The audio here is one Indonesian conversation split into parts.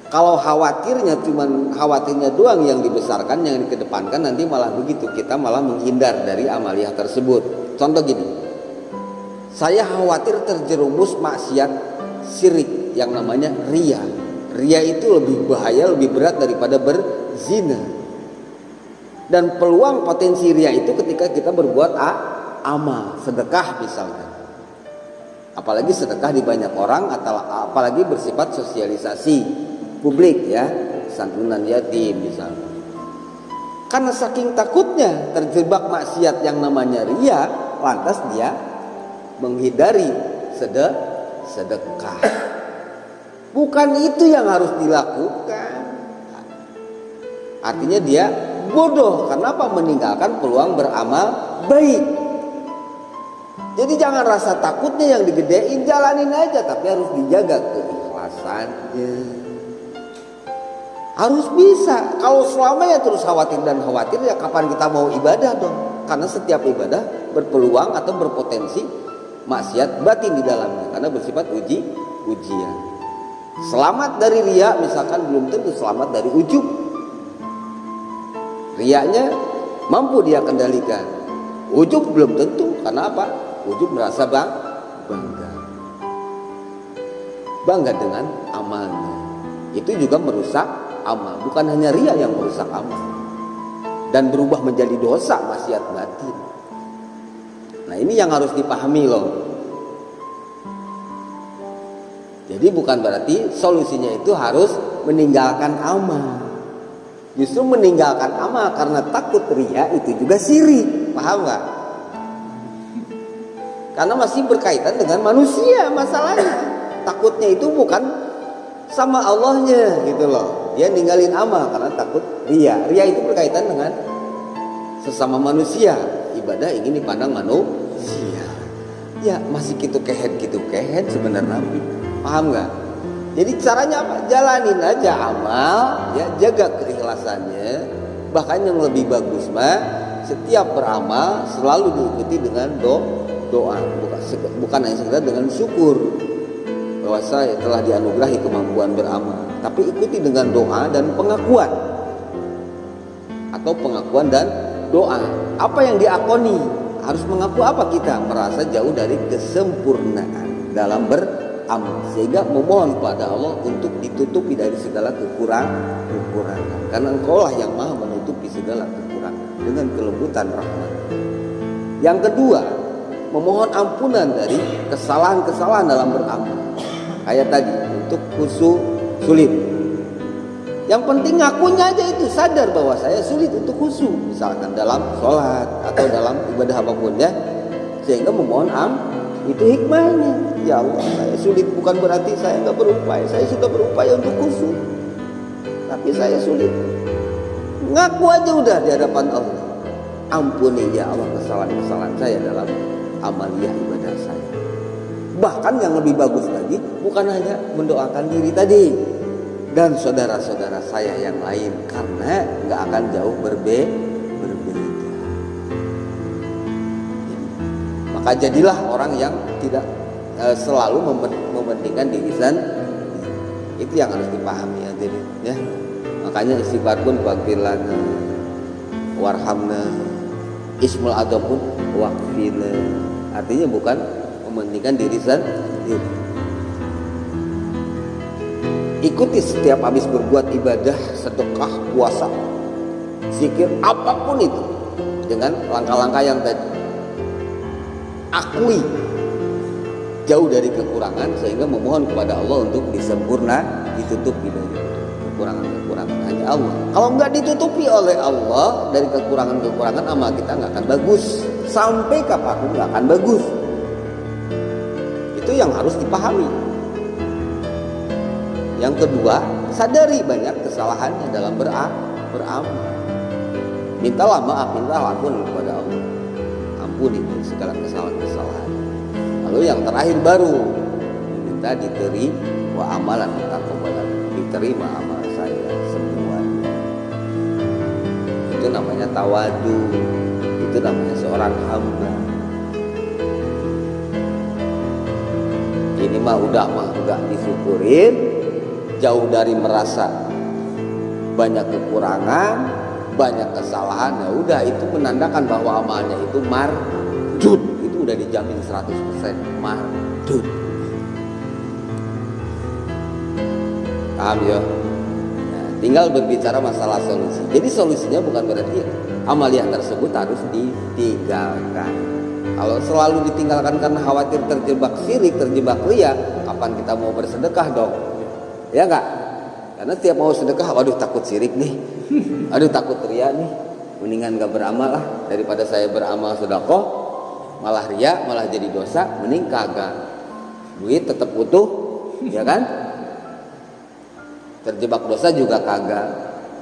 Kalau khawatirnya doang yang dibesarkan, yang dikedepankan, nanti malah begitu, kita malah menghindar dari amaliyah tersebut. Contoh gini, saya khawatir terjerumus maksiat syirik yang namanya riya. Riya itu lebih bahaya, lebih berat daripada berzina. Dan peluang potensi riya itu ketika kita berbuat amal, sedekah misalnya. Apalagi sedekah di banyak orang, atau apalagi bersifat sosialisasi publik ya, santunan yatim misalnya. Karena saking takutnya terjebak maksiat yang namanya riya, lantas dia menghindari sedekah. Bukan itu yang harus dilakukan. Artinya dia bodoh. Kenapa? Meninggalkan peluang beramal baik. Jadi jangan rasa takutnya yang digedein, jalanin aja, tapi harus dijaga keikhlasannya. Harus bisa. Kalau selamanya terus khawatir dan khawatir, ya kapan kita mau ibadah dong? Karena setiap ibadah berpeluang atau berpotensi maksiat batin di dalamnya, karena bersifat ujian. Selamat dari riya misalkan belum tentu selamat dari ujub. Riyanya mampu dia kendalikan, ujub belum tentu. Karena apa? Ujub merasa bangga dengan amalnya. Itu juga merusak amal. Bukan hanya riya yang merusak amal dan berubah menjadi dosa, maksiat batin. Nah, ini yang harus dipahami loh. Jadi bukan berarti solusinya itu harus meninggalkan amal. Justru meninggalkan amal karena takut riya itu juga syirik. Paham gak? Karena masih berkaitan dengan manusia masalahnya. Takutnya itu bukan sama Allahnya gitu loh. Dia ninggalin amal karena takut riya. Riya itu berkaitan dengan sesama manusia. Ibadah ingin dipandang manusia. Ya masih gitu kehet sebenarnya. Paham gak? Jadi caranya apa? Jalanin aja amal, ya, jaga keikhlasannya. Bahkan yang lebih bagus mah setiap beramal selalu diikuti dengan doa, bukan hanya sekedar dengan syukur bahwa saya telah dianugerahi kemampuan beramal, tapi ikuti dengan doa dan pengakuan, atau pengakuan dan doa. Apa yang diakoni? Harus mengaku apa? Kita merasa jauh dari kesempurnaan dalam beramal, sehingga memohon kepada Allah untuk ditutupi dari segala kekurangan, karena Engkaulah yang maha menutupi segala kekurangan dengan kelembutan rahmat. Yang kedua, memohon ampunan dari kesalahan-kesalahan dalam beramal. Kayak tadi, untuk sulit. Yang penting ngakunya aja itu, sadar bahwa saya sulit untuk khusyuk, misalkan dalam sholat atau dalam ibadah apapun ya, sehingga memohon itu hikmahnya. Ya Allah, saya sulit, bukan berarti saya nggak berupaya. Saya sudah berupaya untuk khusyuk, tapi saya sulit. Ngaku aja udah di hadapan Allah. Ampuni ya Allah kesalahan-kesalahan saya dalam amaliyah ibadah saya. Bahkan yang lebih bagus lagi, bukan hanya mendoakan diri tadi dan saudara-saudara saya yang lain, karena nggak akan jauh berbeda. Maka jadilah orang yang tidak selalu mementingkan diri sendiri. Itu yang harus dipahami ya. Makanya istighfar pun waghfirlana warhamna, ismul adzam pun waghfirna. Artinya bukan mementingkan diri sendiri. Ikuti setiap habis berbuat ibadah, sedekah, puasa, zikir, apapun itu dengan langkah-langkah yang tadi. Akui jauh dari kekurangan, sehingga memohon kepada Allah untuk ditutupi dari kekurangan hanya Allah. Kalau nggak ditutupi oleh Allah dari kekurangan, amal kita nggak akan bagus. Sampai kapanpun nggak akan bagus. Itu yang harus dipahami. Yang kedua, sadari banyak kesalahannya dalam beramal. Mintalah maaf, mintalah ampun kepada Allah. Ampuni segala kesalahan-kesalahan. Lalu yang terakhir baru minta diterima amalan, diterima amal saya semuanya. Itu namanya tawadu. Itu namanya seorang hamba. Ini mah udah disyukurin, jauh dari merasa banyak kekurangan, banyak kesalahan, ya udah itu menandakan bahwa amalnya itu mardud. Itu udah dijamin 100% mardud. Paham ya? Nah, tinggal berbicara masalah solusi. Jadi solusinya bukan berarti amalia tersebut harus ditinggalkan. Kalau selalu ditinggalkan karena khawatir terjebak syirik, terjebak riya, kapan kita mau bersedekah dong? Ya enggak? Karena tiap mau sedekah, waduh takut syirik nih, aduh takut riya nih, mendingan gak beramal lah daripada saya beramal sedekah malah riya, malah jadi dosa, mending kagak. Duit tetap utuh, ya kan? Terjebak dosa juga kagak.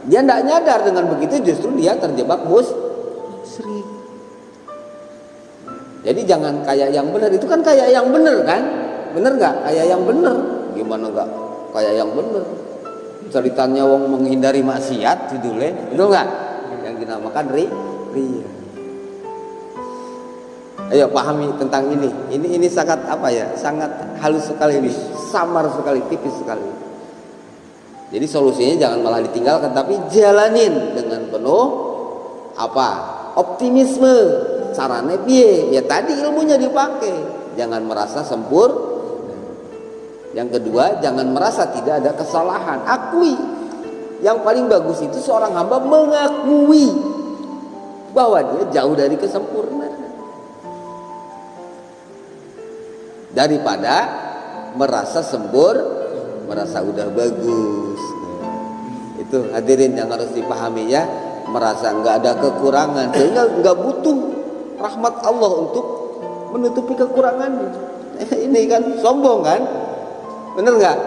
Dia tidak nyadar, dengan begitu justru dia terjebak musyrik. Jadi jangan kayak yang benar, itu kan kayak yang benar kan? Bener nggak? Kayak yang benar. Gimana nggak kayak yang benar? Ceritanya wong menghindari maksiat judulnya, itu nggak? Yang dinamakan riya. Ayo pahami tentang ini. Ini sangat apa ya? Sangat halus sekali ini, samar sekali, tipis sekali. Jadi solusinya jangan malah ditinggalkan, tapi jalanin dengan penuh apa? Optimisme. Caranya piye? Ya tadi ilmunya dipakai. Jangan merasa sempurna. Yang kedua, jangan merasa tidak ada kesalahan. Akui. Yang paling bagus itu seorang hamba mengakui bahwa dia jauh dari kesempurnaan. Daripada merasa merasa udah bagus. Itu hadirin yang harus dipahami ya. Merasa nggak ada kekurangan, sehingga nggak butuh rahmat Allah untuk menutupi kekurangannya. Ini kan sombong kan? Bener nggak?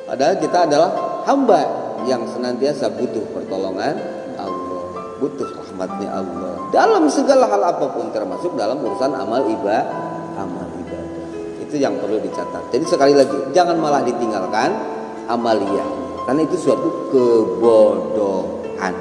Padahal kita adalah hamba yang senantiasa butuh pertolongan Allah, butuh rahmatnya Allah dalam segala hal apapun, termasuk dalam urusan amal ibadah. Itu yang perlu dicatat. Jadi sekali lagi, jangan malah ditinggalkan amaliyah, karena itu suatu kebodohan.